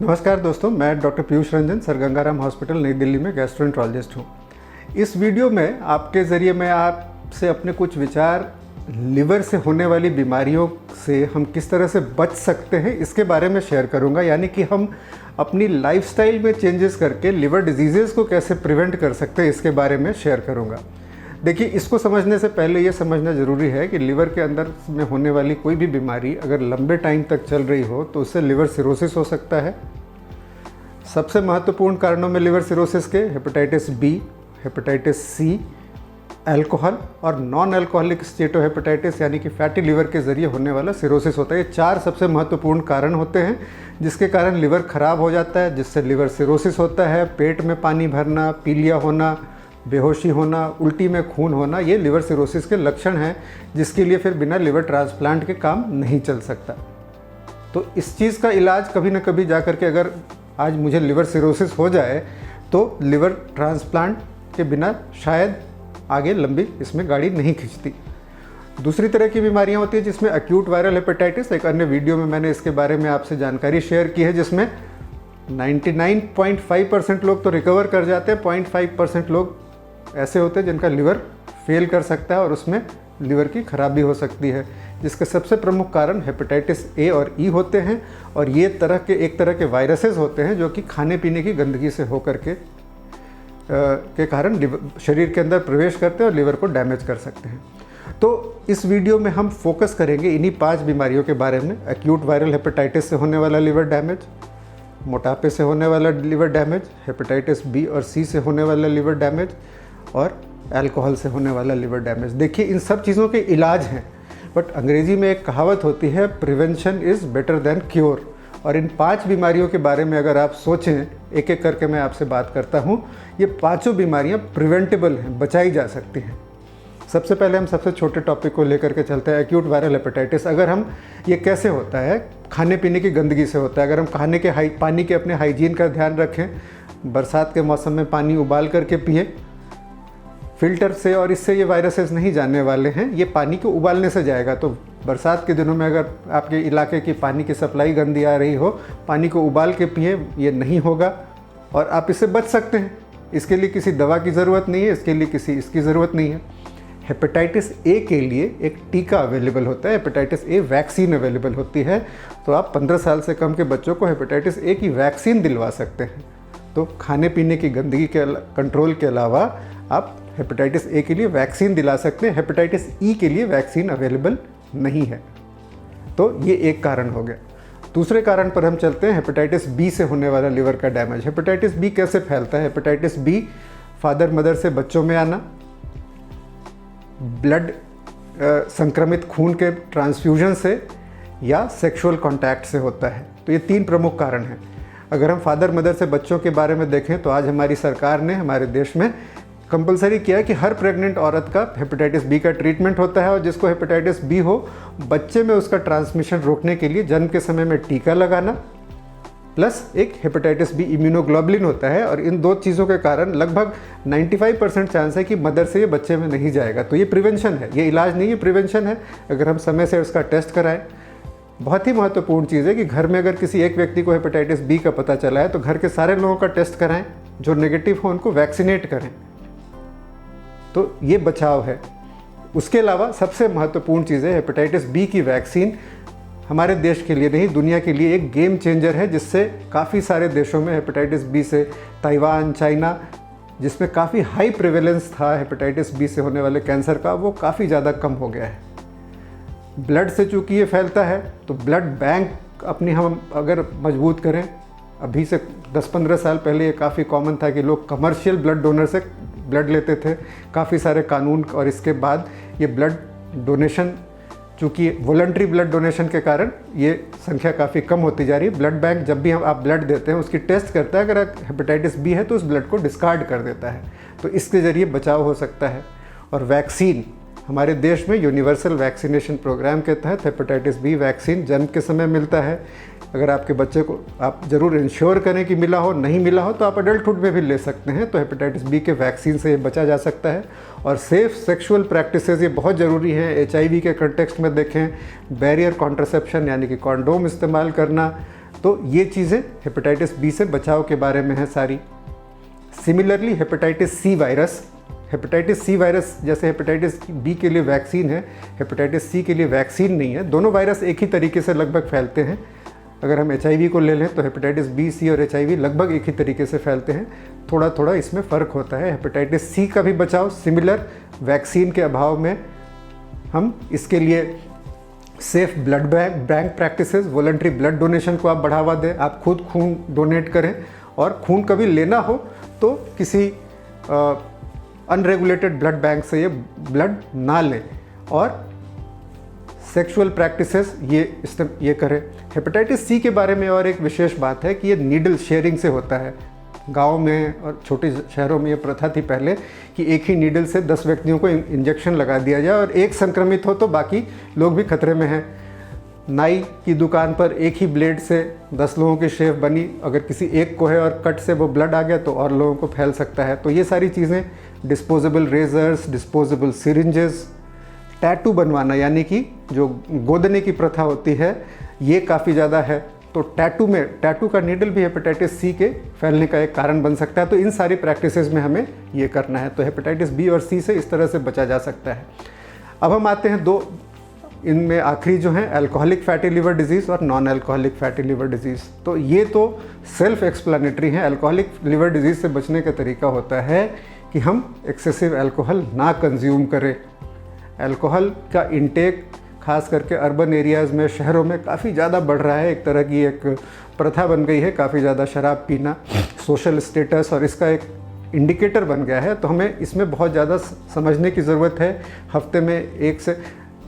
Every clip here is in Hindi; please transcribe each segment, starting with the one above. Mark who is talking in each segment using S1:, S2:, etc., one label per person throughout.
S1: नमस्कार दोस्तों, मैं doctor Piyush Ranjan, sir Gangaram hospital नई दिल्ली में गैस्ट्रोएंटरोलॉजिस्ट हूँ। इस वीडियो में आपके ज़रिए मैं आपसे अपने कुछ विचार लिवर से होने वाली बीमारियों से हम किस तरह से बच सकते हैं इसके बारे में शेयर करूँगा। यानी कि हम अपनी लाइफस्टाइल में चेंजेस करके लिवर डिजीज़ेज़ को कैसे प्रिवेंट कर सकते हैं इसके बारे में शेयर करूँगा। देखिए, इसको समझने से पहले ये समझना ज़रूरी है कि लिवर के अंदर में होने वाली कोई भी बीमारी अगर लंबे टाइम तक चल रही हो तो उससे लिवर सिरोसिस हो सकता है। सबसे महत्वपूर्ण कारणों में लिवर सिरोसिस के hepatitis B, hepatitis C, alcohol और नॉन अल्कोहलिक स्टेटोहेपेटाइटिस यानी कि फैटी लिवर के ज़रिए होने वाला सिरोसिस होता है। ये 4 सबसे महत्वपूर्ण कारण होते हैं जिसके कारण लिवर ख़राब हो जाता है, जिससे लिवर सिरोसिस होता है। पेट में पानी भरना, पीलिया होना, बेहोशी होना, उल्टी में खून होना, ये लिवर सिरोसिस के लक्षण हैं जिसके लिए फिर बिना लिवर ट्रांसप्लांट के काम नहीं चल सकता। तो इस चीज़ का इलाज कभी ना कभी जा कर के अगर आज मुझे लिवर सिरोसिस हो जाए तो लिवर ट्रांसप्लांट के बिना शायद आगे लंबी इसमें गाड़ी नहीं खिंचती। दूसरी तरह की बीमारियां होती है जिसमें एक्यूट वायरल हेपेटाइटिस, एक अन्य वीडियो में मैंने इसके बारे में आपसे जानकारी शेयर की है, जिसमें 99.5% लोग तो रिकवर कर जाते हैं, 0.5% लोग ऐसे होते हैं जिनका लिवर फेल कर सकता है और उसमें लिवर की खराबी हो सकती है, जिसके सबसे प्रमुख कारण हेपेटाइटिस ए और ई होते हैं। और ये एक तरह के वायरसेस होते हैं जो कि खाने पीने की गंदगी से होकर के कारण शरीर के अंदर प्रवेश करते हैं और लिवर को डैमेज कर सकते हैं। तो इस वीडियो में हम फोकस करेंगे इन्हीं 5 बीमारियों के बारे में। एक्यूट वायरल हेपेटाइटिस से होने वाला लिवर डैमेज, मोटापे से होने वाला लिवर डैमेज, हेपेटाइटिस बी और सी से होने वाला लिवर डैमेज और अल्कोहल से होने वाला लिवर डैमेज। देखिए, इन सब चीज़ों के इलाज हैं, बट अंग्रेजी में एक कहावत होती है, prevention is better than cure. और इन 5 बीमारियों के बारे में अगर आप सोचें, एक एक करके मैं आपसे बात करता हूँ, ये 5 बीमारियाँ प्रिवेंटेबल हैं, बचाई जा सकती हैं। सबसे पहले हम सबसे छोटे टॉपिक को लेकर के चलते हैं, एक्यूट वायरल हेपेटाइटिस। अगर हम ये कैसे होता है, खाने पीने की गंदगी से होता है। अगर हम पानी के अपने हाइजीन का ध्यान रखें, बरसात के मौसम में पानी उबाल करके पिएं फिल्टर से, और इससे ये वायरसेस नहीं जाने वाले हैं, ये पानी को उबालने से जाएगा। तो बरसात के दिनों में अगर आपके इलाके की पानी की सप्लाई गंदी आ रही हो, पानी को उबाल के पिए, ये नहीं होगा और आप इससे बच सकते हैं। इसके लिए किसी दवा की ज़रूरत नहीं है, इसके लिए इसकी ज़रूरत नहीं है। हेपेटाइटिस ए के लिए एक टीका अवेलेबल होता है, हेपेटाइटिस ए वैक्सीन अवेलेबल होती है। तो आप 15 साल से कम के बच्चों को हेपेटाइटिस ए की वैक्सीन दिलवा सकते हैं। तो खाने पीने की गंदगी के कंट्रोल के अलावा आप हेपेटाइटिस ए के लिए वैक्सीन दिला सकते हैं। हेपेटाइटिस ई के लिए वैक्सीन अवेलेबल नहीं है। तो ये एक कारण हो गया। दूसरे कारण पर हम चलते हैं, हेपेटाइटिस बी से होने वाला लिवर का डैमेज। हेपेटाइटिस बी कैसे फैलता है? हेपेटाइटिस बी फादर मदर से बच्चों में आना, ब्लड संक्रमित खून के ट्रांसफ्यूजन से या सेक्सुअल कॉन्टैक्ट से होता है। तो ये 3 प्रमुख कारण हैं। अगर हम फादर मदर से बच्चों के बारे में देखें तो आज हमारी सरकार ने हमारे देश में कंपलसरी किया है कि हर प्रेग्नेंट औरत का हेपेटाइटिस बी का ट्रीटमेंट होता है, और जिसको हेपेटाइटिस बी हो, बच्चे में उसका ट्रांसमिशन रोकने के लिए जन्म के समय में टीका लगाना, प्लस एक हेपेटाइटिस बी इम्यूनोग्लोबुलिन होता है। और इन 2 चीज़ों के कारण लगभग 95% चांस है कि मदर से ये बच्चे में नहीं जाएगा। तो ये प्रिवेंशन है, ये इलाज नहीं है, प्रिवेंशन है। अगर हम समय से उसका टेस्ट कराएं, बहुत ही महत्वपूर्ण चीज़ है कि घर में अगर किसी एक व्यक्ति को हेपेटाइटिस बी का पता चला है तो घर के सारे लोगों का टेस्ट कराएं, जो नेगेटिव हो उनको वैक्सीनेट करें। तो ये बचाव है। उसके अलावा सबसे महत्वपूर्ण चीज़ है, हेपेटाइटिस बी की वैक्सीन हमारे देश के लिए नहीं, दुनिया के लिए एक गेम चेंजर है, जिससे काफ़ी सारे देशों में हेपेटाइटिस बी से, ताइवान, चाइना, जिसमें काफ़ी हाई प्रिवेलेंस था हेपेटाइटिस बी से होने वाले कैंसर का, वो काफ़ी ज़्यादा कम हो गया है। ब्लड से चूँकि ये फैलता है तो ब्लड बैंक अपनी हम अगर मजबूत करें, अभी से 10-15 साल पहले ये काफ़ी कॉमन था कि लोग कमर्शियल ब्लड डोनर से ब्लड लेते थे। काफ़ी सारे कानून और इसके बाद ये ब्लड डोनेशन, चूँकि वॉलंटरी ब्लड डोनेशन के कारण ये संख्या काफ़ी कम होती जा रही है। ब्लड बैंक जब भी आप ब्लड देते हैं उसकी टेस्ट करता है, अगर हेपेटाइटिस बी है तो उस ब्लड को डिस्कार्ड कर देता है। तो इसके ज़रिए बचाव हो सकता है। और वैक्सीन, हमारे देश में यूनिवर्सल वैक्सीनेशन प्रोग्राम के तहत हेपेटाइटिस बी वैक्सीन जन्म के समय मिलता है। अगर आपके बच्चे को आप ज़रूर इंश्योर करें कि मिला हो, नहीं मिला हो तो आप अडल्टहुड में भी ले सकते हैं। तो हेपेटाइटिस बी के वैक्सीन से ये बचा जा सकता है। और सेफ़ सेक्सुअल प्रैक्टिसेस ये बहुत ज़रूरी है। HIV के कंटेक्स्ट में देखें, बैरियर कॉन्ट्रासेप्शन यानी कि कॉन्डोम इस्तेमाल करना, तो ये चीज़ें हेपेटाइटिस बी से बचाव के बारे में है सारी। सिमिलरली हेपेटाइटिस सी वायरस जैसे हेपेटाइटिस बी के लिए वैक्सीन है, हेपेटाइटिस सी के लिए वैक्सीन नहीं है। दोनों वायरस एक ही तरीके से लगभग फैलते हैं। अगर हम HIV को ले लें तो हेपेटाइटिस बी, सी और HIV लगभग एक ही तरीके से फैलते हैं, थोड़ा थोड़ा इसमें फ़र्क होता है। हेपेटाइटिस सी का भी बचाव सिमिलर, वैक्सीन के अभाव में हम इसके लिए safe blood bank practices, voluntary blood donation को आप बढ़ावा दें, आप खुद खून डोनेट करें, और खून कभी लेना हो तो किसी अनरेगुलेटेड ब्लड बैंक से ये ब्लड ना लें, और सेक्सुअल प्रैक्टिसेस ये करें। हेपेटाइटिस सी के बारे में और एक विशेष बात है कि ये नीडल शेयरिंग से होता है। गांव में और छोटे शहरों में ये प्रथा थी पहले कि एक ही नीडल से 10 व्यक्तियों को इंजेक्शन लगा दिया जाए, और एक संक्रमित हो तो बाकी लोग भी खतरे में हैं। नाई की दुकान पर एक ही ब्लेड से 10 लोगों की शेव बनी, अगर किसी एक को है और कट से वो ब्लड आ गया तो और लोगों को फैल सकता है। तो ये सारी चीज़ें, disposable razors, disposable syringes, tattoo बनवाना यानी कि जो गोदने की प्रथा होती है, ये काफ़ी ज़्यादा है। तो टैटू का नीडल भी हेपेटाइटिस सी के फैलने का एक कारण बन सकता है। तो इन सारी प्रैक्टिसेस में हमें ये करना है। तो हेपेटाइटिस बी और सी से इस तरह से बचा जा सकता है। अब हम आते हैं दो, इनमें आखिरी जो है अल्कोहलिक फैटी लिवर डिजीज़ और non alcoholic fatty liver disease. तो ये तो सेल्फ एक्सप्लेनेटरी है। अल्कोहलिक लिवर डिजीज़ से बचने का तरीका होता है कि हम एक्सेसिव अल्कोहल ना कंज्यूम करें। अल्कोहल का इंटेक खास करके अर्बन एरियाज़ में, शहरों में काफ़ी ज़्यादा बढ़ रहा है। एक तरह की एक प्रथा बन गई है काफ़ी ज़्यादा शराब पीना, सोशल स्टेटस, और इसका एक इंडिकेटर बन गया है। तो हमें इसमें बहुत ज़्यादा समझने की ज़रूरत है। हफ्ते में एक से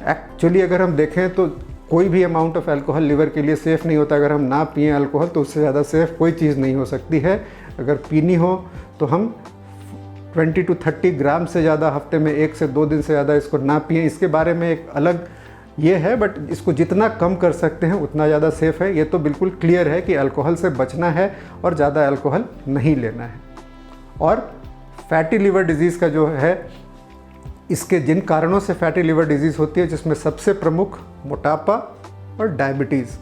S1: एक्चुअली अगर हम देखें तो कोई भी अमाउंट ऑफ अल्कोहल लिवर के लिए सेफ़ नहीं होता। अगर हम ना पिएं अल्कोहल तो उससे ज़्यादा सेफ़ कोई चीज़ नहीं हो सकती है। अगर पीनी हो तो हम 20 to 30 ग्राम से ज़्यादा हफ्ते में 1 से 2 दिन से ज़्यादा इसको ना पिएं। इसके बारे में एक अलग ये है, बट इसको जितना कम कर सकते हैं उतना ज़्यादा सेफ़ है। ये तो बिल्कुल क्लियर है कि अल्कोहल से बचना है और ज़्यादा अल्कोहल नहीं लेना है। और फैटी लिवर डिजीज़ का जो है, इसके जिन कारणों से फैटी लिवर डिजीज़ होती है, जिसमें सबसे प्रमुख मोटापा और डायबिटीज़।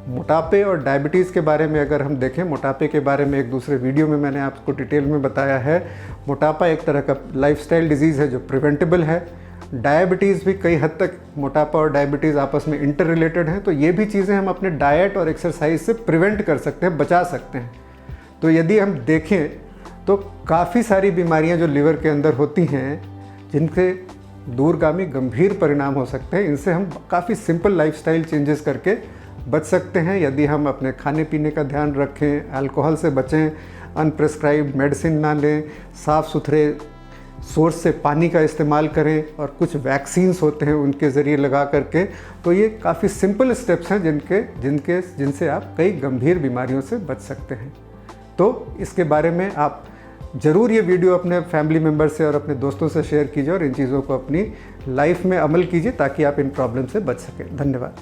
S1: मोटापे और डायबिटीज़ के बारे में अगर हम देखें, मोटापे के बारे में एक दूसरे वीडियो में मैंने आपको डिटेल में बताया है। मोटापा एक तरह का लाइफस्टाइल डिजीज़ है जो प्रिवेंटेबल है। डायबिटीज़ भी कई हद तक, मोटापा और डायबिटीज़ आपस में इंटर रिलेटेड हैं। तो ये भी चीज़ें हम अपने डाइट और एक्सरसाइज से प्रिवेंट कर सकते हैं, बचा सकते हैं। तो यदि हम देखें तो काफ़ी सारी बीमारियां जो लिवर के अंदर होती हैं, जिनके दूरगामी गंभीर परिणाम हो सकते हैं, इनसे हम काफ़ी सिंपल लाइफस्टाइल चेंजेस करके बच सकते हैं। यदि हम अपने खाने पीने का ध्यान रखें, अल्कोहल से बचें, अनप्रेस्क्राइब्ड मेडिसिन ना लें, साफ़ सुथरे सोर्स से पानी का इस्तेमाल करें, और कुछ वैक्सीन्स होते हैं उनके ज़रिए लगा करके। तो ये काफ़ी सिंपल स्टेप्स हैं जिनसे आप कई गंभीर बीमारियों से बच सकते हैं। तो इसके बारे में आप ज़रूर ये वीडियो अपने फैमिली मेम्बर से और अपने दोस्तों से शेयर कीजिए, और इन चीज़ों को अपनी लाइफ में अमल कीजिए ताकि आप इन प्रॉब्लम से बच सकें। धन्यवाद।